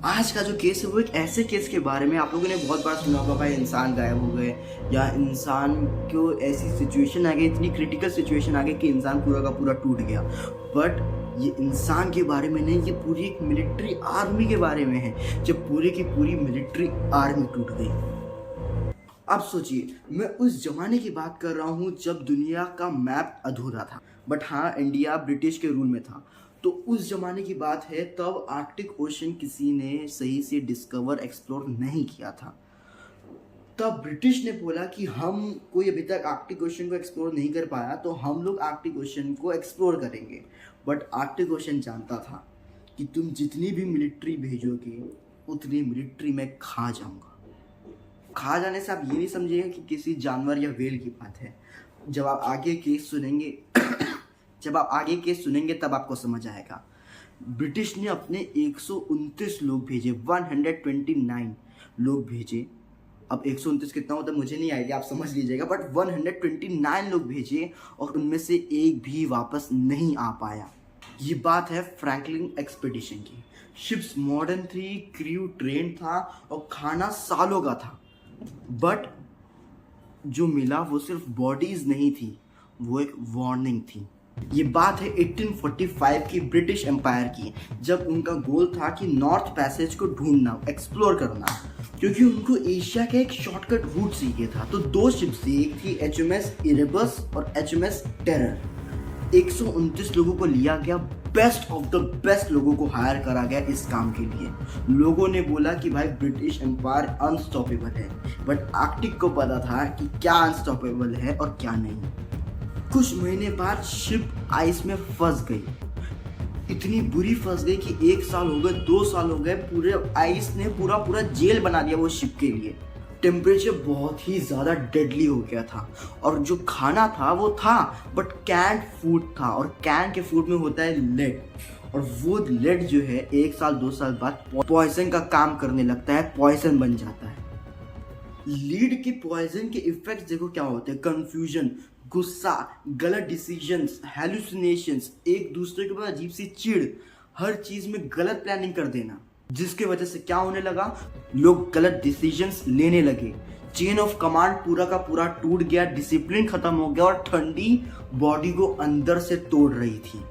आज का जो केस है वो एक ऐसे केस के बारे में आप लोगों ने बहुत बार सुना होगा, भाई इंसान गायब हो गए या इंसान को ऐसी सिचुएशन आ गई, इतनी क्रिटिकल सिचुएशन आ गई कि इंसान पूरा का पूरा टूट गया। बट ये इंसान के बारे में नहीं, ये पूरी एक मिलिट्री आर्मी के बारे में है, जब पूरी की पूरी मिलिट्री आर्मी टूट गई। अब सोचिए, मैं उस जमाने की बात कर रहा हूँ जब दुनिया का मैप अधूरा था, बट हाँ, इंडिया ब्रिटिश के रूल में था। तो उस जमाने की बात है, तब आर्कटिक ओशन किसी ने सही से डिस्कवर एक्सप्लोर नहीं किया था। तब ब्रिटिश ने बोला कि हम कोई अभी तक आर्कटिक ओशन को एक्सप्लोर नहीं कर पाया, तो हम लोग आर्कटिक ओशन को एक्सप्लोर करेंगे। बट आर्कटिक ओशन जानता था कि तुम जितनी भी मिलिट्री भेजोगे उतनी मिलिट्री में खा जाऊंगा। खा जाने से आप ये नहीं समझिएगा कि किसी जानवर या व्हेल की बात है। जब आप आगे केस सुनेंगे तब आपको समझ आएगा। ब्रिटिश ने अपने 129 लोग भेजे, 129 लोग भेजे। अब 129 कितना होता है मुझे नहीं आइडिया, आप समझ लीजिएगा, बट 129 लोग भेजे और उनमें से एक भी वापस नहीं आ पाया। ये बात है फ्रैंकलिन एक्सपीडिशन की। शिप्स मॉडर्न थी, क्रू ट्रेन था और खाना सालों का था, बट जो मिला वो सिर्फ बॉडीज नहीं थी, वो एक वार्निंग थी। ये बात है 1845 की ब्रिटिश एम्पायर की, जब उनका गोल था कि नॉर्थ पैसेज को ढूंढना, एक्सप्लोर करना, क्योंकि उनको एशिया का एक शॉर्टकट रूट चाहिए था। तो दो शिप्स थी, एक थी HMS इरेबस और HMS टेरर। 129 लोगों को लिया गया, बेस्ट ऑफ द बेस्ट लोगों को हायर करा गया इस काम के लिए। लोगों ने बोला कि भाई ब्रिटिश एम्पायर अनस्टॉपेबल है, बट आर्कटिक को पता था कि क्या अनस्टॉपेबल है और क्या नहीं। कुछ महीने बाद शिप आइस में फंस गई, इतनी बुरी फंस गई कि 1 साल हो गए, 2 साल हो गए, पूरे आइस ने पूरा जेल बना दिया वो शिप के लिए। टेम्परेचर बहुत ही ज़्यादा डेडली हो गया था और जो खाना था वो था, बट कैंड फूड था, और कैन के फूड में होता है लेड, और वो लेड जो है 1 साल 2 साल बाद पॉइजन का काम करने लगता है, पॉइजन बन जाता है। लीड के पॉइजन के इफेक्ट्स देखो क्या होते हैं, कंफ्यूजन, गुस्सा, गलत डिसीजंस, हेलुसिनेशंस, एक दूसरे के ऊपर अजीब सी चिढ़, हर चीज में गलत प्लानिंग कर देना, जिसके वजह से क्या होने लगा, लोग गलत डिसीजंस लेने लगे। चेन ऑफ कमांड पूरा का पूरा टूट गया, डिसिप्लिन खत्म हो गया और ठंडी बॉडी को अंदर से तोड़ रही थी।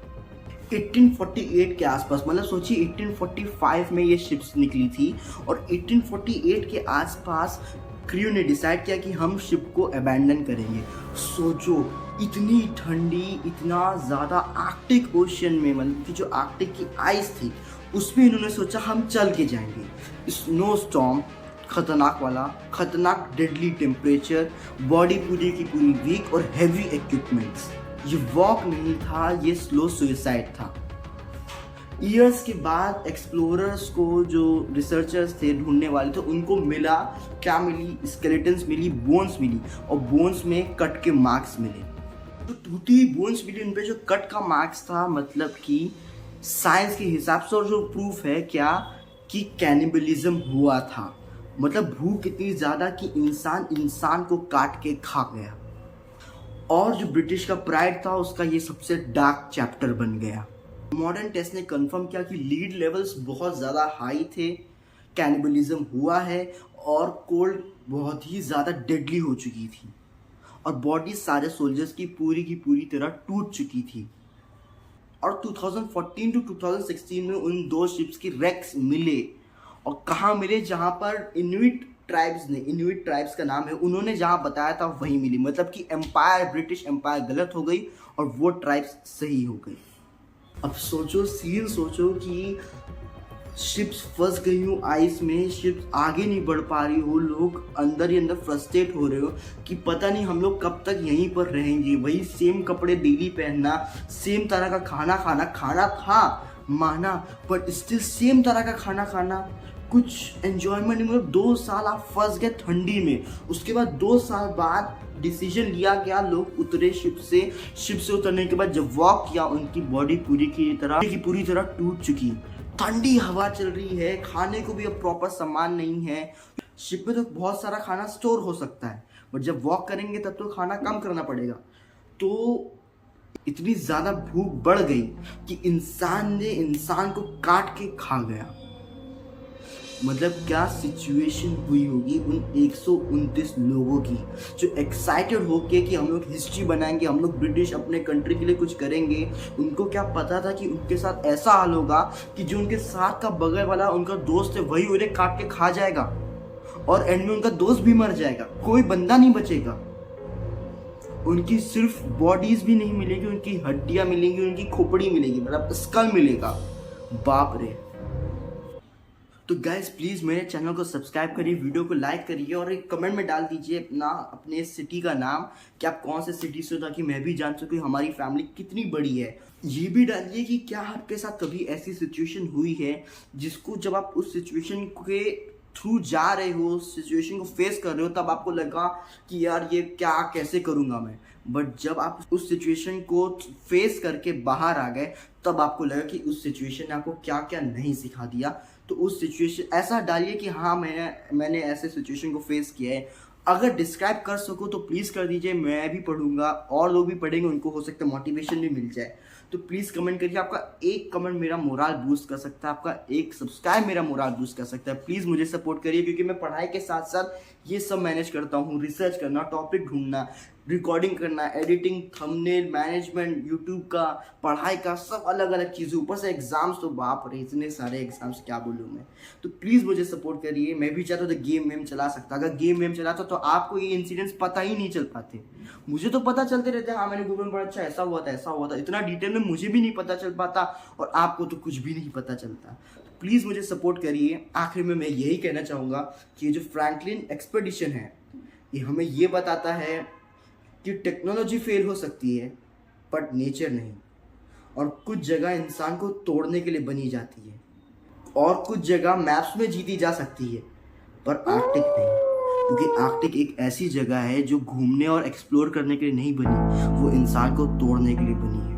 1848 के आसपास, मतलब सोचिए 1845 में ये शिप्स निकली थी और 1848 के आसपास क्रू ने डिसाइड किया कि हम शिप को अबैंडन करेंगे। सोचो, इतनी ठंडी, इतना ज़्यादा आर्कटिक ओशन में, मतलब कि जो आर्कटिक की आइस थी उसमें इन्होंने सोचा हम चल के जाएंगे। स्नो स्टॉर्म, खतरनाक डेडली टेम्परेचर, बॉडी पूरी की पूरी वीक और हैवी इक्विपमेंट्स। ये वॉक नहीं था, ये स्लो सुसाइड था। ईयर्स के बाद एक्सप्लोरर्स को, जो रिसर्चर्स थे, ढूंढने वाले थे, उनको मिला, क्या मिली, स्केलेटन्स मिली, बोन्स मिली, और बोन्स में कट के मार्क्स मिले। तो टूटी बोन्स मिली, उन पे जो कट का मार्क्स था, मतलब कि साइंस के हिसाब से, और जो प्रूफ है क्या कि कैनिबलिज्म हुआ था, मतलब भूख इतनी ज़्यादा कि इंसान को काट के खा गया। और जो ब्रिटिश का प्राइड था उसका ये सबसे डार्क चैप्टर बन गया। मॉडर्न टेस्ट ने कंफर्म किया कि लीड लेवल्स बहुत ज़्यादा हाई थे, कैनिबलिज्म हुआ है और कोल्ड बहुत ही ज़्यादा डेडली हो चुकी थी, और बॉडी सारे सोल्जर्स की पूरी तरह टूट चुकी थी। और 2014 टू 2016 में उन 2 शिप्स की रेक्स मिले, और कहाँ मिले, जहाँ पर इनुइट ट्राइब्स का नाम है, उन्होंने जहाँ बताया था वहीं मिली। मतलब कि ब्रिटिश एम्पायर गलत हो गई और वो ट्राइब्स सही हो गई। अब सोचो, सीन सोचो कि शिप्स फंस गई हूँ आइस में, शिप्स आगे नहीं बढ़ पा रही हो, लोग अंदर ही अंदर फ्रस्ट्रेट हो रहे हो कि पता नहीं हम लोग कब तक यहीं पर रहेंगे। वही सेम कपड़े डेली पहनना, सेम तरह का खाना था माना, बट स्टिल सेम तरह का खाना, कुछ एंजॉयमेंट नहीं। मतलब 2 साल आप फंस गए ठंडी में, उसके बाद 2 साल बाद डिसीजन लिया गया, लोग उतरे शिप से उतरने के बाद जब वॉक किया, उनकी बॉडी पूरी तरह टूट चुकी, ठंडी हवा चल रही है, खाने को भी अब प्रॉपर सामान नहीं है। शिप में तो बहुत सारा खाना स्टोर हो सकता है, बट जब वॉक करेंगे तब तो खाना कम करना पड़ेगा। तो इतनी ज़्यादा भूख बढ़ गई कि इंसान ने इंसान को काट के खा गया। मतलब क्या सिचुएशन हुई होगी उन 129 लोगों की, जो एक्साइटेड होके कि हम लोग हिस्ट्री बनाएंगे, हम लोग ब्रिटिश अपने कंट्री के लिए कुछ करेंगे। उनको क्या पता था कि उनके साथ ऐसा हाल होगा कि जो उनके साथ का बगल वाला उनका दोस्त है वही उन्हें काट के खा जाएगा और एंड में उनका दोस्त भी मर जाएगा, कोई बंदा नहीं बचेगा। उनकी सिर्फ बॉडीज भी नहीं मिलेगी, उनकी हड्डियां मिलेंगी, उनकी खोपड़ी मिलेगी, मतलब स्कल मिलेगा। बाप रे। तो गाइज प्लीज़ मेरे चैनल को सब्सक्राइब करिए, वीडियो को लाइक करिए और एक कमेंट में डाल दीजिए अपने सिटी का नाम कि आप कौन से सिटी से हो, ताकि मैं भी जान सकूँ हमारी फैमिली कितनी बड़ी है। ये भी डालिए कि क्या आपके साथ कभी ऐसी सिचुएशन हुई है जिसको जब आप उस सिचुएशन के थ्रू जा रहे हो, उस सिचुएशन को फेस कर रहे हो, तब आपको लगा कि यार ये क्या कैसे करूँगा मैं, बट जब आप उस सिचुएशन को फेस करके बाहर आ गए तब आपको लगा कि उस सिचुएशन ने आपको क्या क्या नहीं सिखा दिया। तो उस सिचुएशन ऐसा डालिए कि हाँ मैंने ऐसे सिचुएशन को फेस किया है। अगर डिस्क्राइब कर सको तो प्लीज़ कर दीजिए, मैं भी पढ़ूंगा और लोग भी पढ़ेंगे, उनको हो सकता है मोटिवेशन भी मिल जाए। तो प्लीज़ कमेंट करिए, आपका एक कमेंट मेरा मोरल बूस्ट कर सकता है, आपका एक सब्सक्राइब मेरा मोरल बूस्ट कर सकता है। प्लीज़ मुझे सपोर्ट करिए, क्योंकि मैं पढ़ाई के साथ साथ ये सब मैनेज करता हूँ, रिसर्च करना, टॉपिक ढूंढना, रिकॉर्डिंग करना, एडिटिंग, थंबनेल मैनेजमेंट, यूट्यूब का, पढ़ाई का, सब अलग अलग चीज़ें, ऊपर से एग्जाम्स, तो बाप रे इतने सारे एग्जाम्स, क्या बोलूँ मैं। तो प्लीज़ मुझे सपोर्ट करिए। मैं भी चाहता हूँ तो गेम वेम चला सकता, अगर गेम वेम चलाता तो आपको ये इंसिडेंट्स पता ही नहीं चल पाते। मुझे तो पता चलते रहते, हाँ मैंने गूगल में पढ़ा, अच्छा ऐसा हुआ था ऐसा हुआ था, इतना डिटेल में मुझे भी नहीं पता चल पाता और आपको तो कुछ भी नहीं पता चलता। प्लीज़ मुझे सपोर्ट करिए। आखिर में मैं यही कहना चाहूँगा कि ये जो फ्रैंकलिन एक्सपेडिशन है, ये हमें ये बताता है कि टेक्नोलॉजी फेल हो सकती है बट नेचर नहीं, और कुछ जगह इंसान को तोड़ने के लिए बनी जाती है, और कुछ जगह मैप्स में जीती जा सकती है पर आर्कटिक नहीं, क्योंकि आर्कटिक एक ऐसी जगह है जो घूमने और एक्सप्लोर करने के लिए नहीं बनी, वो इंसान को तोड़ने के लिए बनी है।